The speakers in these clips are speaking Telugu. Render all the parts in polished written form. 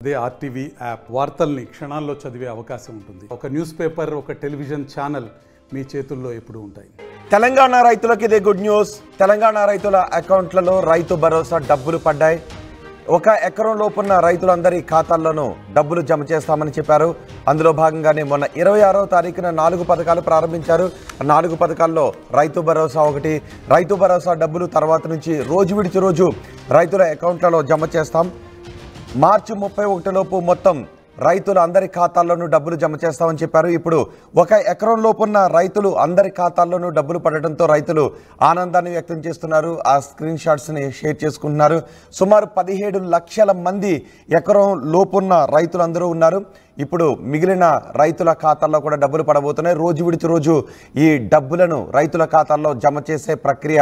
అదే ఆర్టీవీ యాప్ వార్తల్ని క్షణాల్లో చదివే అవకాశం ఉంటుంది. ఒక న్యూస్ పేపర్, ఒక టెలివిజన్ ఛానల్ మీ చేతుల్లో ఎప్పుడూ ఉంటాయి. తెలంగాణ రైతులకు ఇదే గుడ్ న్యూస్. తెలంగాణ రైతుల అకౌంట్లలో రైతు భరోసా డబ్బులు పడ్డాయి. 1 ఎకరం లోపున్న రైతులందరి ఖాతాల్లోనూ డబ్బులు జమ చేస్తామని చెప్పారు. అందులో భాగంగానే మొన్న 26వ తారీఖున 4 పథకాలు ప్రారంభించారు. 4 పథకాల్లో రైతు భరోసా ఒకటి. రైతు భరోసా డబ్బులు తర్వాత నుంచి రోజు విడిచి రోజు రైతుల అకౌంట్లలో జమ చేస్తాం. మార్చి 31 లోపు మొత్తం రైతులు అందరి ఖాతాల్లోనూ డబ్బులు జమ చేస్తామని చెప్పారు. ఇప్పుడు 1 ఎకరం లోపున్న రైతులు అందరి ఖాతాల్లోనూ డబ్బులు పడడంతో రైతులు ఆనందాన్ని వ్యక్తం చేస్తున్నారు. ఆ స్క్రీన్ షాట్స్ని షేర్ చేసుకుంటున్నారు. సుమారు 17 లక్షల మంది ఎకరం లోపున్న రైతులందరూ ఉన్నారు. ఇప్పుడు మిగిలిన రైతుల ఖాతాల్లో కూడా డబ్బులు పడబోతున్నాయి. రోజు విడిచి రోజు ఈ డబ్బులను రైతుల ఖాతాల్లో జమ చేసే ప్రక్రియ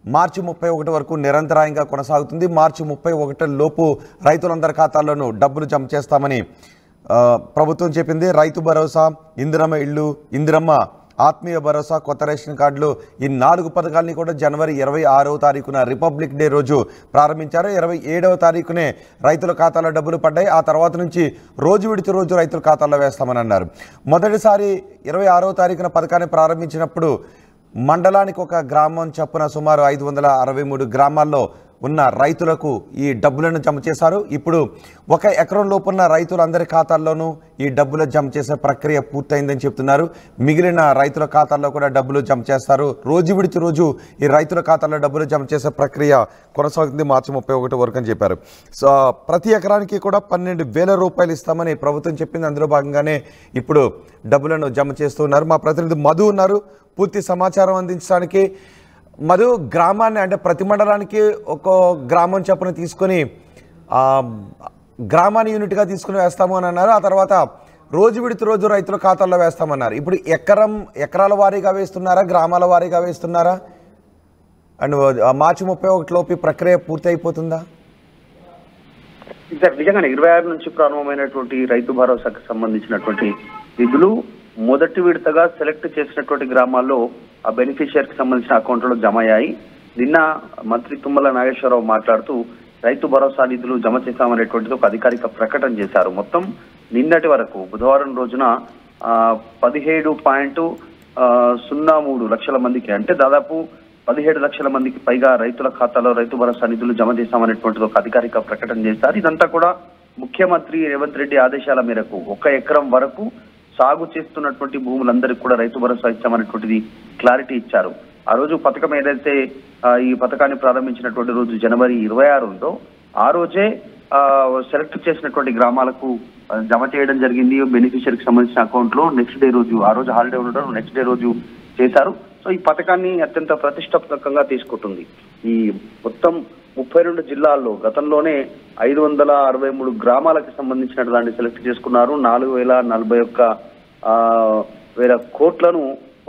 మార్చి 31 వరకు నిరంతరాయంగా కొనసాగుతుంది. మార్చి 31 లోపు రైతులందరి ఖాతాల్లోనూ డబ్బులు జమ చేస్తామని ప్రభుత్వం చెప్పింది. రైతు భరోసా, ఇందిరమ్మ ఇళ్ళు, ఇందిరమ్మ ఆత్మీయ భరోసా, కొత్త రేషన్ కార్డులు, ఈ 4 పథకాలని కూడా జనవరి 26వ తారీఖున రిపబ్లిక్ డే రోజు ప్రారంభించారు. 27వ తారీఖునే రైతుల ఖాతాలో డబ్బులు పడ్డాయి. ఆ తర్వాత నుంచి రోజు విడిచి రోజు రైతుల ఖాతాల్లో వేస్తామని అన్నారు. మొదటిసారి 26వ తారీఖున పథకాన్ని ప్రారంభించినప్పుడు మండలానికి 1 గ్రామం చొప్పున సుమారు 563 గ్రామాల్లో ఉన్న రైతులకు ఈ డబ్బులను జమ చేశారు. ఇప్పుడు 1 ఎకరం లోపున్న రైతులందరి ఖాతాల్లోనూ ఈ డబ్బులు జమ చేసే ప్రక్రియ పూర్తయిందని చెప్తున్నారు. మిగిలిన రైతుల ఖాతాల్లో కూడా డబ్బులు జమ చేస్తారు. రోజు విడిచి రోజు ఈ రైతుల ఖాతాల్లో డబ్బులు జమ చేసే ప్రక్రియ కొనసాగుతుంది మార్చి 31 వరకు అని చెప్పారు. సో ప్రతి ఎకరానికి కూడా 12,000 రూపాయలు ఇస్తామని ప్రభుత్వం చెప్పింది. అందులో భాగంగానే ఇప్పుడు డబ్బులను జమ చేస్తున్నారు. మా ప్రతినిధి మధు ఉన్నారు పూర్తి సమాచారం అందించడానికి. మధు, గ్రామాన్ని అంటే ప్రతి మండలానికి 1 గ్రామం చొప్పున తీసుకొని గ్రామాన్ని యూనిట్గా తీసుకుని వేస్తాము అని అన్నారు. ఆ తర్వాత రోజు విడిచి రోజు రైతుల ఖాతాల్లో వేస్తామన్నారు. ఇప్పుడు ఎకరాల వారీగా వేస్తున్నారా, గ్రామాల వారీగా వేస్తున్నారా? అండ్ మార్చి 31 లోపు ప్రక్రియ పూర్తి అయిపోతుందా? నిజంగానే 26 నుంచి ప్రారంభమైనటువంటి రైతు భరోసాకు సంబంధించినటువంటి నిధులు మొదటి విడతగా సెలెక్ట్ చేసినటువంటి గ్రామాల్లో ఆ బెనిఫిషియర్కి సంబంధించిన అకౌంట్లో జమ అయ్యాయి. నిన్న మంత్రి తుమ్మల నాగేశ్వరరావు మాట్లాడుతూ రైతు భరోసా నిధులు జమ చేశామనేటువంటిది ఒక అధికారిక ప్రకటన చేశారు. మొత్తం నిన్నటి వరకు బుధవారం రోజున 17.03 లక్షల మందికి, అంటే దాదాపు 17 లక్షల మందికి పైగా రైతుల ఖాతాలో రైతు భరోసా నిధులు జమ చేశామనేటువంటిది ఒక అధికారిక ప్రకటన చేశారు. ఇదంతా కూడా ముఖ్యమంత్రి రేవంత్ రెడ్డి ఆదేశాల మేరకు 1 ఎకరం వరకు సాగు చేస్తున్నటువంటి భూములందరికీ కూడా రైతు భరోసా ఇచ్చామనేటువంటిది క్లారిటీ ఇచ్చారు. ఆ రోజు పథకం ఏదైతే ఈ పథకాన్ని ప్రారంభించినటువంటి రోజు జనవరి 26 ఉందో ఆ రోజే సెలెక్ట్ చేసినటువంటి గ్రామాలకు జమ చేయడం జరిగింది. బెనిఫిషియరీకి సంబంధించిన అకౌంట్ లో నెక్స్ట్ డే రోజు, ఆ రోజు హాలిడే ఉండడం నెక్స్ట్ డే రోజు చేశారు. సో ఈ పథకాన్ని అత్యంత ప్రతిష్టాత్మకంగా తీసుకుంటుంది. ఈ మొత్తం 32 జిల్లాల్లో గతంలోనే 563 గ్రామాలకు సంబంధించిన దాన్ని సెలెక్ట్ చేసుకున్నారు. 4,041,000 కోట్లను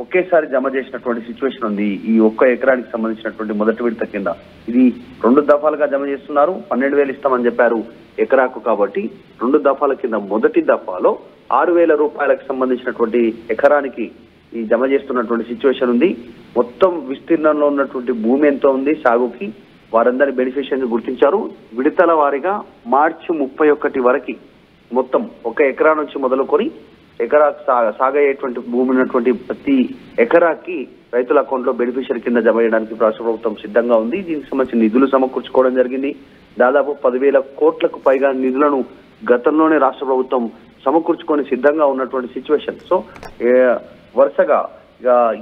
ఒకేసారి జమ చేసినటువంటి సిచ్యువేషన్ ఉంది. ఈ 1 ఎకరానికి సంబంధించినటువంటి మొదటి విడత కింద ఇది 2 దఫాలుగా జమ చేస్తున్నారు. 12,000 ఇస్తామని చెప్పారు ఎకరాకు. కాబట్టి 2 దఫాల కింద మొదటి దఫాలో 6,000 రూపాయలకు సంబంధించినటువంటి ఎకరానికి ఈ జమ చేస్తున్నటువంటి సిచ్యువేషన్ ఉంది. మొత్తం విస్తీర్ణంలో ఉన్నటువంటి భూమి ఎంతో ఉంది సాగుకి, వారందరి బెనిఫిషియరీని గుర్తించారు. విడతల వారీగా మార్చి 31 వరకు మొత్తం 1 ఎకరా నుంచి మొదలుకొని ఎకరా సాగయ్యేటువంటి భూమి ఉన్నటువంటి ప్రతి ఎకరాకి రైతుల అకౌంట్ లో బెనిఫిషియరీ కింద జమ చేయడానికి రాష్ట్ర ప్రభుత్వం సిద్ధంగా ఉంది. దీనికి సంబంధించిన నిధులు సమకూర్చుకోవడం జరిగింది. దాదాపు 10,000 కోట్లకు పైగా నిధులను గతంలోనే రాష్ట్ర ప్రభుత్వం సమకూర్చుకొని సిద్ధంగా ఉన్నటువంటి సిచ్యువేషన్. సో వరుసగా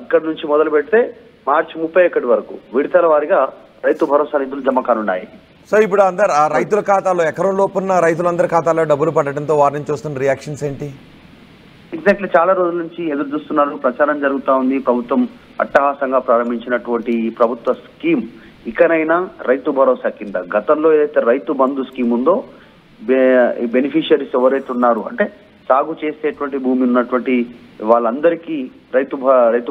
ఇక్కడ నుంచి మొదలు పెడితే మార్చి 31 వరకు విడతల వారీగా రైతు భరోసా నిధులు జమ కానున్నాయి. సో ఇప్పుడు అందరు ఆ రైతుల ఖాతాలో, ఎకరం లోపున్న రైతులందరి ఖాతాలో డబ్బులు పడటంతో వారి నుంచి వస్తున్న రియాక్షన్స్ ఏంటి? ఎగ్జాక్ట్లీ చాలా రోజుల నుంచి ఎదురు చూస్తున్నారు. ప్రచారం జరుగుతూ ఉంది. ప్రభుత్వం అట్టహాసంగా ప్రారంభించినటువంటి ఈ ప్రభుత్వ స్కీమ్ ఇకనైనా రైతు భరోసా కింద గతంలో ఏదైతే రైతు బంధు స్కీమ్ ఉందో బెనిఫిషియరీస్ ఎవరైతే ఉన్నారు అంటే సాగు చేసేటువంటి భూమి ఉన్నటువంటి వాళ్ళందరికీ రైతు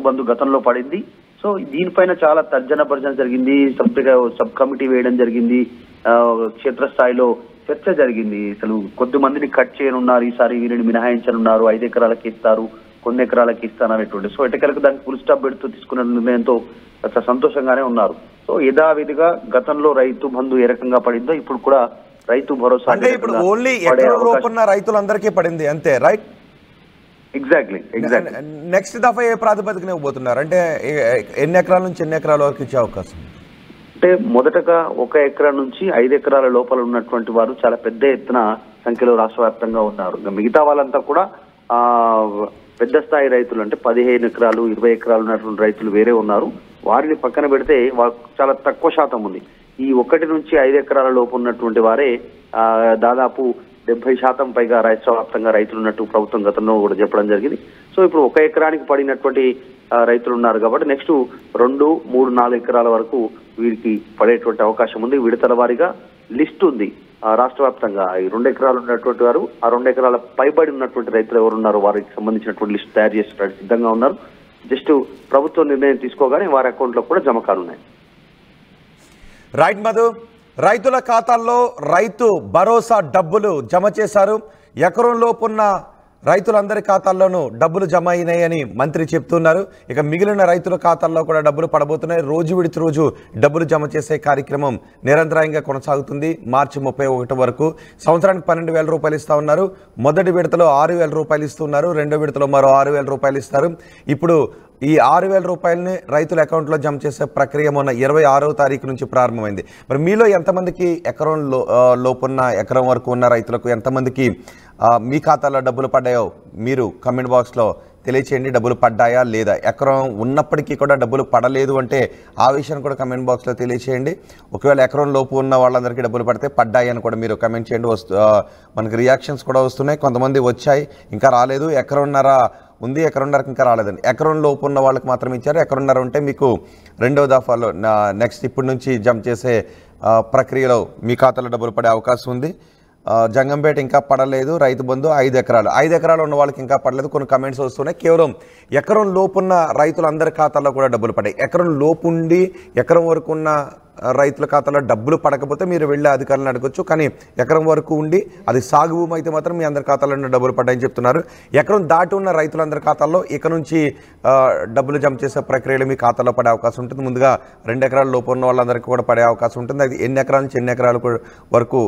బంధు గతంలో పడింది. సో దీనిపైన చాలా తర్జన భర్జన జరిగింది. సబ్ కమిటీ వేయడం జరిగింది. క్షేత్రస్థాయిలో చర్చ జరిగింది. అసలు కొద్ది మందిని కట్ చేయనున్నారు, ఈసారి వీరిని మినహాయించనున్నారు, 5 ఎకరాలకి ఇస్తారు, కొన్ని ఎకరాలకి ఇస్తాననేటువంటి. సో ఎటకలకు దానికి ఫుల్ స్టాప్ పెడుతూ తీసుకున్న నిర్ణయంతో సంతోషంగానే ఉన్నారు. సో యథావిధిగా గతంలో రైతు బంధు ఏ రకంగా పడిందో ఇప్పుడు కూడా రైతు భరోసా అంటే ఇప్పుడు ఓన్లీ ఎకరం లోపున్న రైతులందరికీ పడింది అంతే, రైట్? ఎగ్జాక్ట్లీ. నెక్స్ట్ దఫా ఏ ప్రాతిపదికన ఇవ్వబోతున్నారు? అంటే ఎన్ని ఎకరాల నుంచి ఎన్ని ఎకరాల వరకు ఇచ్చే అవకాశం? అంటే మొదటగా 1 ఎకరా నుంచి 5 ఎకరాల లోపల ఉన్నటువంటి వారు చాలా పెద్ద ఎత్తున సంఖ్యలో రాష్ట్ర వ్యాప్తంగా ఉన్నారు. మిగతా వాళ్ళంతా కూడా పెద్ద స్థాయి రైతులు, అంటే 15 ఎకరాలు 20 ఎకరాలు ఉన్నటువంటి రైతులు వేరే ఉన్నారు. వారిని పక్కన పెడితే చాలా తక్కువ శాతం ఉంది. ఈ 1 నుంచి 5 ఎకరాల లోపు ఉన్నటువంటి వారే దాదాపు 70% పైగా రాష్ట్ర వ్యాప్తంగా రైతులు ఉన్నట్టు ప్రభుత్వం గతంలో కూడా చెప్పడం జరిగింది. సో ఇప్పుడు 1 ఎకరానికి పడినటువంటి రైతులు ఉన్నారు కాబట్టి నెక్స్ట్ 2, 3, 4 ఎకరాల వరకు వీరికి పడేటువంటి అవకాశం ఉంది. విడతల వారీగా లిస్ట్ ఉంది రాష్ట్ర వ్యాప్తంగా. ఈ 2 ఎకరాలు ఉన్నటువంటి వారు, ఆ 2 ఎకరాల పైబడి ఉన్నటువంటి రైతులు ఎవరున్నారో వారికి సంబంధించినటువంటి లిస్ట్ తయారు చేసి సిద్ధంగా ఉన్నారు. జస్ట్ ప్రభుత్వం నిర్ణయం తీసుకోగానే వారి అకౌంట్లో కూడా జమ కానున్నాయి. రైట్ మధు, రైతుల ఖాతాల్లో రైతు భరోసా డబ్బులు జమ చేశారు. ఎకరం లోపున్న రైతులందరి ఖాతాల్లోనూ డబ్బులు జమ అయినాయని మంత్రి చెప్తున్నారు. ఇక మిగిలిన రైతుల ఖాతాల్లో కూడా డబ్బులు పడబోతున్నాయి. రోజు విడిచి రోజు డబ్బులు జమ చేసే కార్యక్రమం నిరంతరాయంగా కొనసాగుతుంది. మార్చి 31 వరకు సంవత్సరానికి 12,000 రూపాయలు ఇస్తా ఉన్నారు. మొదటి విడతలో 6,000 రూపాయలు ఇస్తున్నారు. రెండో విడతలో మరో 6,000 రూపాయలు ఇస్తారు. ఇప్పుడు ఈ 6,000 రూపాయలని రైతుల అకౌంట్లో జమ చేసే ప్రక్రియ మొన్న 26వ తారీఖు నుంచి ప్రారంభమైంది. మరి మీలో ఎంతమందికి ఎకరం లోపున్న ఎకరం వరకు ఉన్న రైతులకు ఎంతమందికి మీ ఖాతాలో డబ్బులు పడ్డాయో మీరు కమెంట్ బాక్స్లో తెలియచేయండి. డబ్బులు పడ్డాయా లేదా? ఎకరం ఉన్నప్పటికీ కూడా డబ్బులు పడలేదు అంటే ఆ విషయాన్ని కూడా కమెంట్ బాక్స్లో తెలియచేయండి. ఒకవేళ ఎకరం లోపు ఉన్న వాళ్ళందరికీ డబ్బులు పడితే పడ్డాయి అని కూడా మీరు కమెంట్ చేయండి. మనకి రియాక్షన్స్ కూడా వస్తున్నాయి. కొంతమంది వచ్చాయి, ఇంకా రాలేదు. ఎకరంన్నర ఉంది, ఎకరంన్నరకు ఇంకా రాలేదండి. ఎకరం లోపు ఉన్న వాళ్ళకి మాత్రం ఇచ్చారు. ఎకరంన్నర ఉంటే మీకు రెండవ దఫాలో నెక్స్ట్ ఇప్పటి నుంచి జమ చేసే ప్రక్రియలో మీ ఖాతాలో డబ్బులు పడే అవకాశం ఉంది. జంగంపేట ఇంకా పడలేదు. రైతు బంధు 5 ఎకరాలు ఉన్న వాళ్ళకి ఇంకా పడలేదు. కొన్ని కమెంట్స్ వస్తున్నాయి. కేవలం ఎకరం లోపున్న రైతులందరి ఖాతాల్లో కూడా డబ్బులు పడ్డాయి. ఎకరం లోపు ఉండి ఎకరం వరకు ఉన్న రైతుల ఖాతాలో డబ్బులు పడకపోతే మీరు వెళ్ళే అధికారులను అడగొచ్చు. కానీ ఎకరం వరకు ఉండి అది సాగు భూమి అయితే మాత్రం మీ అందరి ఖాతాలో డబ్బులు పడ్డాయని చెప్తున్నారు. ఎకరం దాటి ఉన్న రైతులందరి ఖాతాల్లో ఇక నుంచి డబ్బులు జమ చేసే ప్రక్రియలో మీ ఖాతాలో పడే అవకాశం ఉంటుంది. ముందుగా 2 ఎకరాల లోపు ఉన్న వాళ్ళందరికీ కూడా పడే అవకాశం ఉంటుంది. అది ఎన్ని ఎకరాల నుంచి ఎన్ని ఎకరాల వరకు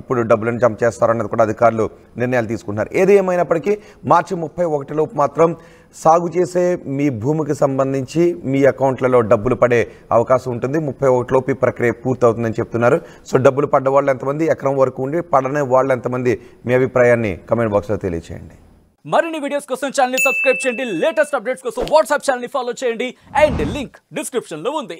ఇప్పుడు డబ్బులను జమ చేస్తారన్నది కూడా అధికారులు నిర్ణయాలు తీసుకుంటున్నారు. ఏది ఏమైనప్పటికీ మార్చి 31 లోపు మాత్రం సాగు చేసే మీ భూమికి సంబంధించి మీ అకౌంట్లలో డబ్బులు పడే అవకాశం ఉంటుంది. 31 లోపు ఈ ప్రక్రియ పూర్తవుతుందని చెప్తున్నారు. సో డబ్బులు పడ్డ వాళ్ళు ఎంతమంది, ఎకరం వరకు ఉండి పడనే వాళ్ళు ఎంతమంది, మీ అభిప్రాయాన్ని కమెంట్ బాక్స్లో తెలియచేయండి. మరిన్ని వీడియోస్ కోసం ఛానల్ ని సబ్స్క్రైబ్ చేయండి. లేటెస్ట్ అప్డేట్స్ కోసం వాట్సాప్ ఛానల్ ని ఫాలో చేయండి. అండ్ లింక్ డిస్క్రిప్షన్ లో ఉంది.